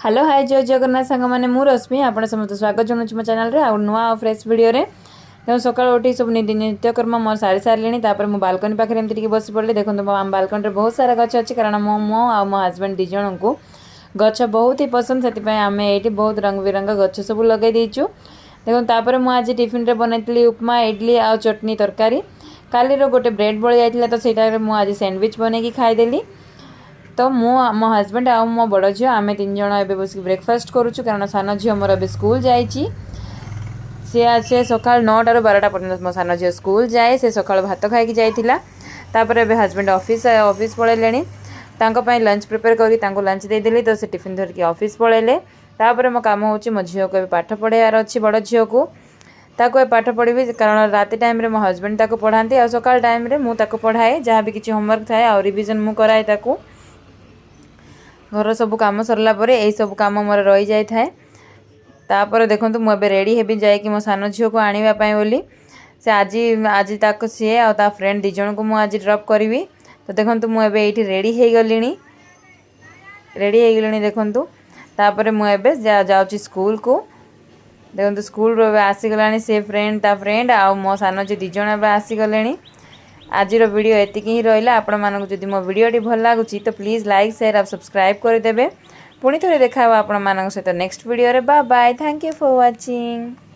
Hello hi जय जगन्नाथ सांग मैंने मु रश्मि आपण समस्त स्वागत जनाऊँ मो चैनल रे आ नुआ फ्रेश वीडियो रे सकाल उठी सब नित्यकर्म मोर सारी सारे तापर मो बालकनी पाखे एमती बस पड़े देखो आम बालकनी बहुत सारा गच अच्छी कारण मो आ मो हजबैंड दी जन को गच बहुत ही पसंद से आम ये बहुत रंग बिरंग गच सब लगे देचु देखो तापर मुझे आज टिफिन रे बनई उपमा इडली आ चटनी तरकारी काली गोटे ब्रेड बड़ी जाता तो सहीटा मुझे आज सैंडविच बनई खाईदेली। तो मो मो हजबैंड आ मो बड़ झील आम तीन जन ए बस ब्रेकफास्ट करुचु कारण सान झील मोर ए स्कूल जाए सी सका 9टा ରୁ 12टा पर्यटन मो सान झील स्कूल जाए से सका भात खाई जाइलापर ए हजबैंड ऑफिस पलैले लंच प्रिपेयर करके लंच देदेली तो से टिफिन धरिकी ऑफिस पलैले तापर मो काम हो मो झील को पाठ पढ़ार अच्छी बड़ झील को ताको पाठ पढ़ी कारण राति टाइम रे मो हजबैंड ताको पढ़ाती आ सकाल टाइम रे मु ताको पढ़ाए जहाँ भी किसी होमवर्क थाए आ रिविजन मु कराए ताको घर सब कम सरला परे यही सब कम मोर रही जाए थाए। तापर देखंतु मुझे रेडी हेबी जाए कि मो सान झील को आनिबा पई बोली से आज आज ताको सी आ ता फ्रेंड दी जन को मु आज ड्रॉप करी। तो देखंतु मुझे ये रेडी हो गलिनी देखंतु तापर मुझे जाऊँगी स्कूल को देखो स्कूल आसीगला से फ्रेंड ता फ्रेंड आ मो सान झील दी जन आसीगले। आज वीडियो एति ही रहा आपण मानक जदि मो वीडियो भल लगुच तो प्लीज़ लाइक शेयर और सब्सक्राइब करदेवे। पुणी थे देखा आपण मान सहित नेक्स्ट वीडियो रे। Bye bye, thank you for watching.